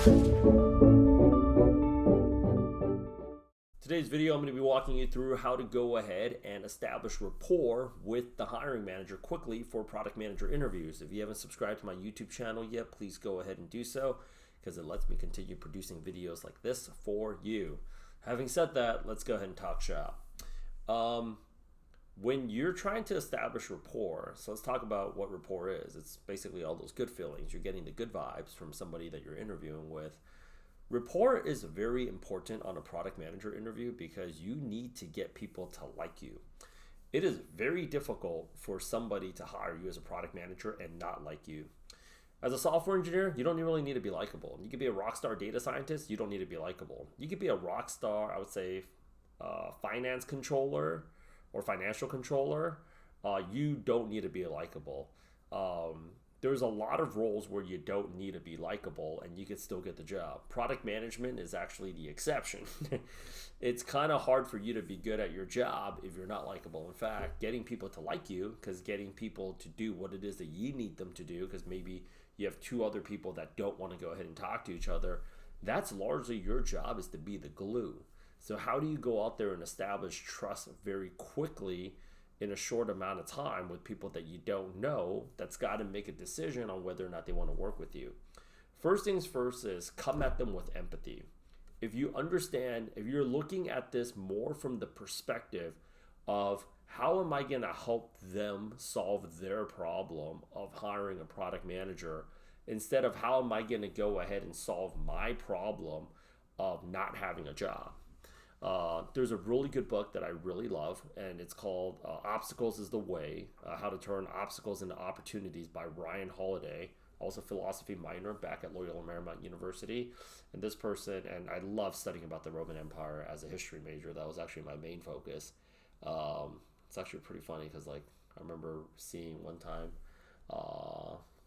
Today's video, I'm going to be walking you through how to go ahead and establish rapport with the hiring manager quickly for product manager interviews. If you haven't subscribed to my YouTube channel yet, please go ahead and do so because it lets me continue producing videos like this for you. Having said that, let's go ahead and talk shop. When you're trying to establish rapport, so let's talk about what rapport is. It's basically all those good feelings. You're getting the good vibes from somebody that you're interviewing with. Rapport is very important on a product manager interview because you need to get people to like you. It is very difficult for somebody to hire you as a product manager and not like you. As a software engineer, you don't really need to be likable. You could be a rock star data scientist, you don't need to be likable. You could be a rock star, I would say, finance controller or financial controller. You don't need to be likable. There's a lot of roles where you don't need to be likable and you can still get the job. Product management is actually the exception. It's kind of hard for you to be good at your job if you're not likable. In fact, getting people to like you, because getting people to do what it is that you need them to do, because maybe you have two other people that don't want to go ahead and talk to each other, that's largely your job, is to be the glue. So how do you go out there and establish trust very quickly in a short amount of time with people that you don't know, that's got to make a decision on whether or not they want to work with you? First things first is come at them with empathy. If you understand, if you're looking at this more from the perspective of how am I going to help them solve their problem of hiring a product manager, instead of how am I going to go ahead and solve my problem of not having a job. There's a really good book that I really love, and it's called Obstacles is the Way, How to Turn Obstacles into Opportunities by Ryan Holiday. Also a philosophy minor back at Loyola Marymount University. And this person, and I love studying about the Roman Empire as a history major. That was actually my main focus. It's actually pretty funny because I remember seeing one time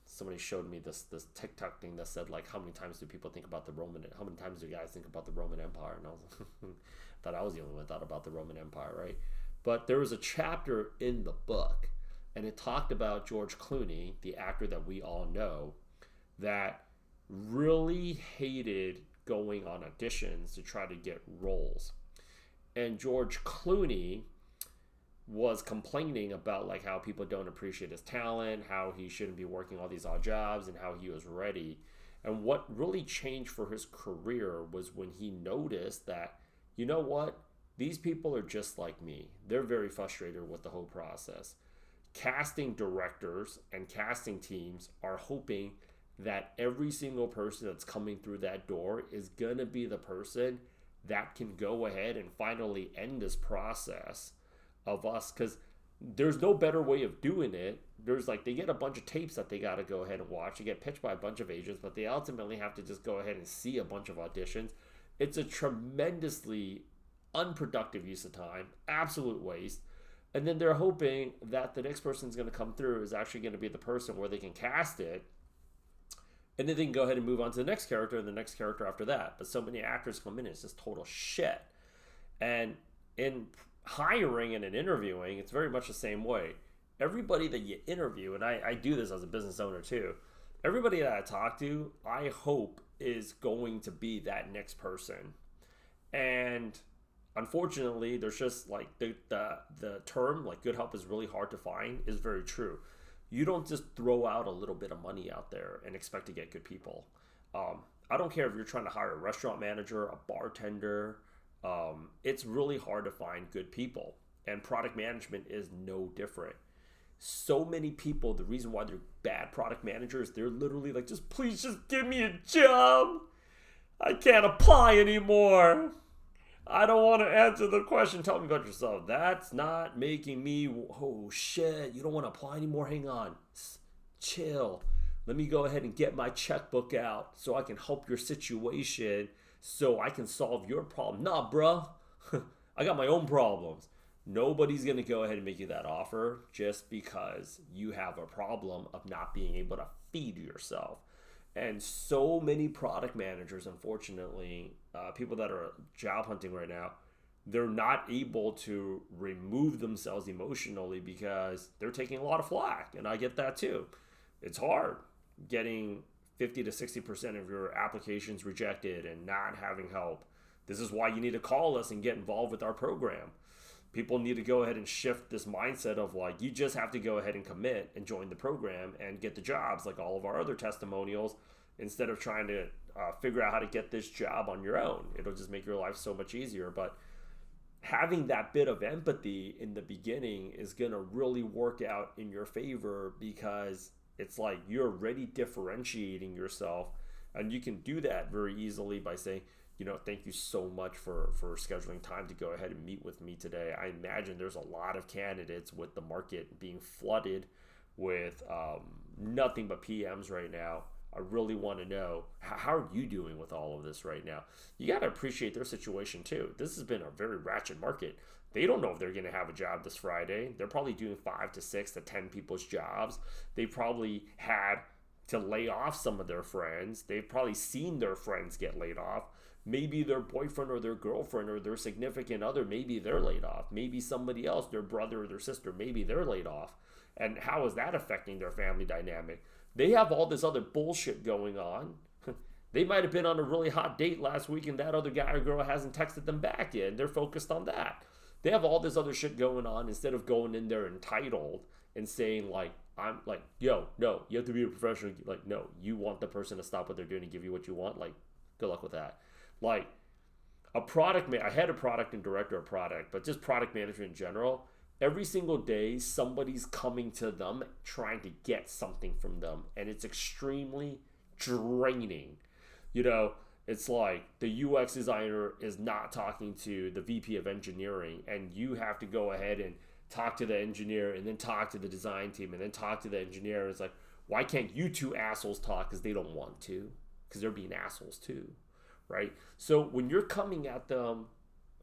somebody showed me this TikTok thing that said how many times do people think about how many times do guys think about the Roman Empire? And I was thought I was the only one that thought about the Roman Empire, right? But there was a chapter in the book, and it talked about George Clooney, the actor that we all know, that really hated going on auditions to try to get roles. And George Clooney was complaining about how people don't appreciate his talent, how he shouldn't be working all these odd jobs, and how he was ready. And what really changed for his career was when he noticed that, you know what, these people are just like me. They're very frustrated with the whole process. Casting directors and casting teams are hoping that every single person that's coming through that door is going to be the person that can go ahead and finally end this process of us, because there's no better way of doing it. There's they get a bunch of tapes that they got to go ahead and watch. They get pitched by a bunch of agents, but they ultimately have to just go ahead and see a bunch of auditions. It's a tremendously unproductive use of time, absolute waste. And then they're hoping that the next person's going to come through is actually going to be the person where they can cast it, and then they can go ahead and move on to the next character and the next character after that. But so many actors come in, it's just total shit. And in hiring and in interviewing, it's very much the same way. Everybody that you interview, and I do this as a business owner too, everybody that I talk to, I hope is going to be that next person. And unfortunately, there's just the term good help is really hard to find is very true. You don't just throw out a little bit of money out there and expect to get good people. I don't care if you're trying to hire a restaurant manager, a bartender. It's really hard to find good people, and product management is no different. So many people, the reason why they're bad product managers, they're literally please just give me a job. I can't apply anymore. I don't want to answer the question. Tell me about yourself. That's not making me, oh shit, you don't want to apply anymore? Hang on. Chill. Let me go ahead and get my checkbook out so I can help your situation, so I can solve your problem. Nah, bro. I got my own problems. Nobody's going to go ahead and make you that offer just because you have a problem of not being able to feed yourself. And so many product managers, unfortunately, people that are job hunting right now, they're not able to remove themselves emotionally because they're taking a lot of flack. And I get that too. It's hard getting 50 to 60% of your applications rejected and not having help. This is why you need to call us and get involved with our program. People need to go ahead and shift this mindset of like, you just have to go ahead and commit and join the program and get the jobs like all of our other testimonials, instead of trying to figure out how to get this job on your own. It'll just make your life so much easier. But having that bit of empathy in the beginning is going to really work out in your favor, because it's like you're already differentiating yourself, and you can do that very easily by saying, thank you so much for scheduling time to go ahead and meet with me today. I imagine there's a lot of candidates with the market being flooded with nothing but PMs right now. I really want to know, how are you doing with all of this right now? You got to appreciate their situation too. This has been a very ratchet market. They don't know if they're going to have a job this Friday. They're probably doing 5 to 6 to 10 people's jobs. They probably had to lay off some of their friends. They've probably seen their friends get laid off. Maybe their boyfriend or their girlfriend or their significant other, maybe they're laid off. Maybe somebody else, their brother or their sister, maybe they're laid off. And how is that affecting their family dynamic? They have all this other bullshit going on. They might have been on a really hot date last week and that other guy or girl hasn't texted them back yet. They're focused on that. They have all this other shit going on, instead of going in there entitled and saying like, I'm like, yo, no, you have to be a professional. Like, no, you want the person to stop what they're doing and give you what you want. Like, good luck with that. Like I had a product and director of product, but just product management in general. Every single day, somebody's coming to them trying to get something from them, and it's extremely draining. It's like the UX designer is not talking to the VP of engineering, and you have to go ahead and talk to the engineer, and then talk to the design team, and then talk to the engineer. It's like, why can't you two assholes talk? Because they don't want to, because they're being assholes too, right? So when you're coming at them,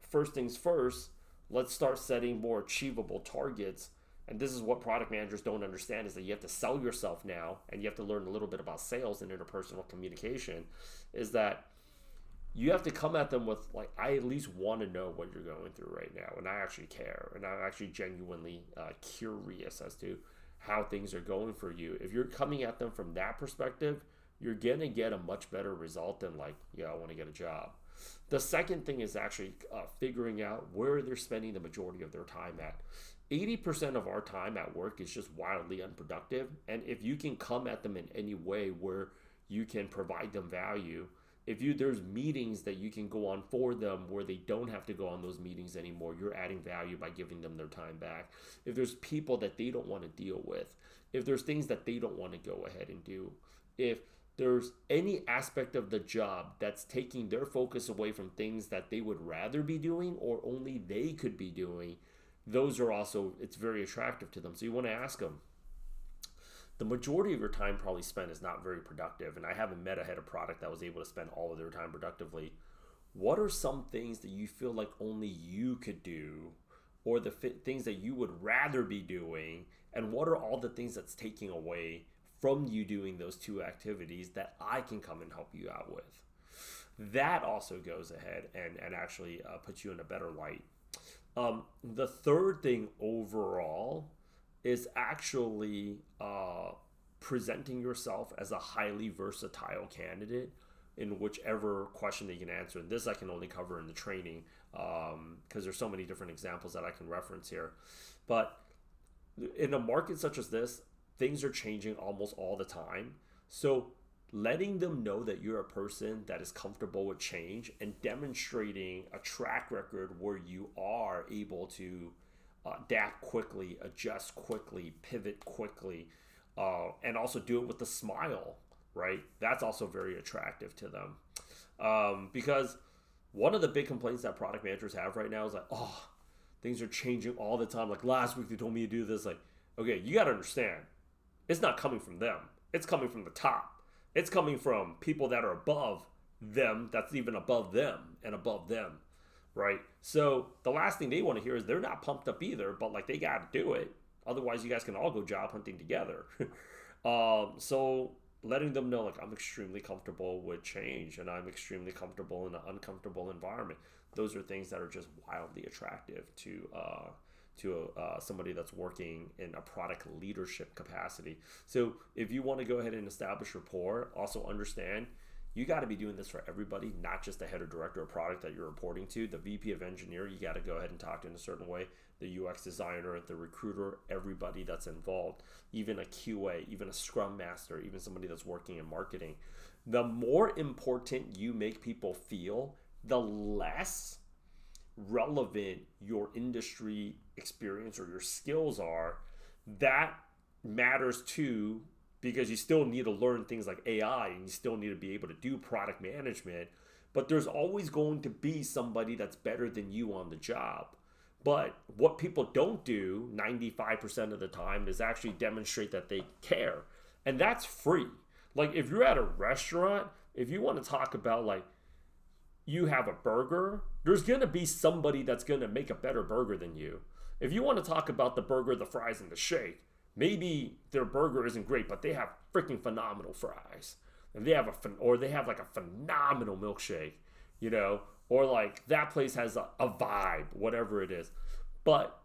first things first, let's start setting more achievable targets. And this is what product managers don't understand, is that you have to sell yourself now, and you have to learn a little bit about sales and interpersonal communication, is that you have to come at them with like, I at least want to know what you're going through right now, and I actually care, and I'm actually genuinely curious as to how things are going for you. If you're coming at them from that perspective, you're going to get a much better result than like, yeah, I want to get a job. The second thing is actually figuring out where they're spending the majority of their time at. 80% of our time at work is just wildly unproductive. And if you can come at them in any way where you can provide them value, there's meetings that you can go on for them where they don't have to go on those meetings anymore, you're adding value by giving them their time back. If there's people that they don't want to deal with, if there's things that they don't want to go ahead and do, if there's any aspect of the job that's taking their focus away from things that they would rather be doing or only they could be doing, those are also, it's very attractive to them. So you want to ask them, the majority of your time probably spent is not very productive, and I haven't met a head of product that was able to spend all of their time productively. What are some things that you feel like only you could do, or the things that you would rather be doing, and what are all the things that's taking away from you doing those two activities that I can come and help you out with? That also goes ahead and actually puts you in a better light. The third thing overall is actually presenting yourself as a highly versatile candidate in whichever question that you can answer. And this I can only cover in the training because there's so many different examples that I can reference here. But in a market such as this, things are changing almost all the time. So letting them know that you're a person that is comfortable with change and demonstrating a track record where you are able to adapt quickly, adjust quickly, pivot quickly, and also do it with a smile, right? That's also very attractive to them. Because one of the big complaints that product managers have right now is like, oh, things are changing all the time. Like last week they told me to do this. Like, okay, you got to understand, it's not coming from them. It's coming from the top. It's coming from people that are above them, that's even above them and above them, right? So the last thing they want to hear is they're not pumped up either, but like they got to do it. Otherwise, you guys can all go job hunting together. So letting them know, like, I'm extremely comfortable with change and I'm extremely comfortable in an uncomfortable environment. Those are things that are just wildly attractive to to somebody that's working in a product leadership capacity. So if you want to go ahead and establish rapport, also understand you got to be doing this for everybody, not just the head or director of product that you're reporting to. The VP of engineer, you got to go ahead and talk to in a certain way. The UX designer, the recruiter, everybody that's involved, even a QA, even a scrum master, even somebody that's working in marketing. The more important you make people feel, the less relevant your industry experience or your skills are. That matters too, because you still need to learn things like AI and you still need to be able to do product management. But there's always going to be somebody that's better than you on the job. But what people don't do 95% of the time is actually demonstrate that they care. And that's free. Like if you're at a restaurant, if you want to talk about like you have a burger, there's going to be somebody that's going to make a better burger than you. If you want to talk about the burger, the fries, and the shake, maybe their burger isn't great, but they have freaking phenomenal fries. And they have they have like a phenomenal milkshake, you know, or like that place has a vibe, whatever it is. But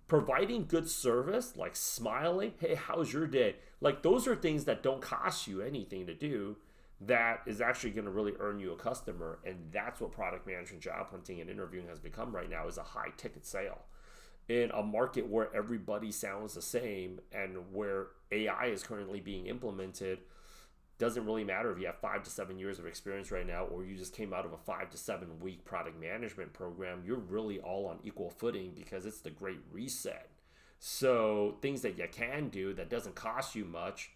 providing good service, like smiling, hey, how's your day? Like those are things that don't cost you anything to do, that is actually going to really earn you a customer. And that's what product management, job hunting, and interviewing has become right now, is a high ticket sale. In a market where everybody sounds the same and where AI is currently being implemented, doesn't really matter if you have 5 to 7 years of experience right now, or you just came out of a 5 to 7 week product management program. You're really all on equal footing because it's the great reset. So things that you can do that doesn't cost you much,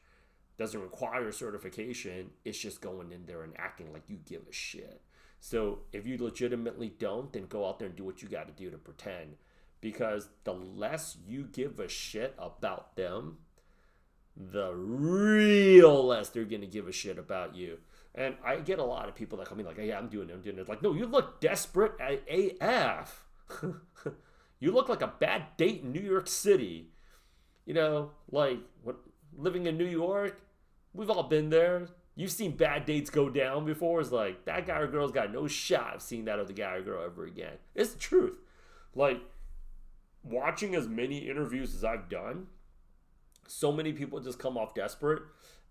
doesn't require certification, it's just going in there and acting like you give a shit. So if you legitimately don't, then go out there and do what you got to do to pretend. Because the less you give a shit about them, the real less they're going to give a shit about you. And I get a lot of people that come in like, hey, I'm doing it. Like, no, you look desperate AF. You look like a bad date in New York City. You know, like what, living in New York, we've all been there. You've seen bad dates go down before. It's like, that guy or girl's got no shot of seeing that other guy or girl ever again. It's the truth. Like, watching as many interviews as I've done, so many people just come off desperate.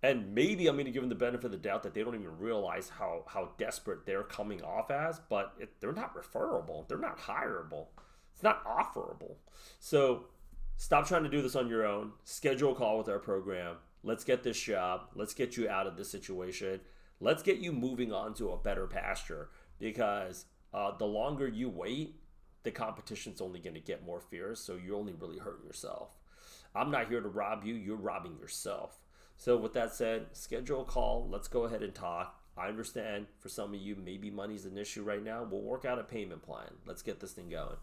And maybe I'm going to give them the benefit of the doubt that they don't even realize how desperate they're coming off as. But they're not referable. They're not hireable. It's not offerable. So stop trying to do this on your own. Schedule a call with our program. Let's get this job. Let's get you out of this situation. Let's get you moving on to a better pasture. Because the longer you wait, the competition's only going to get more fierce. So you're only really hurting yourself. I'm not here to rob you. You're robbing yourself. So with that said, schedule a call. Let's go ahead and talk. I understand for some of you, maybe money's an issue right now. We'll work out a payment plan. Let's get this thing going.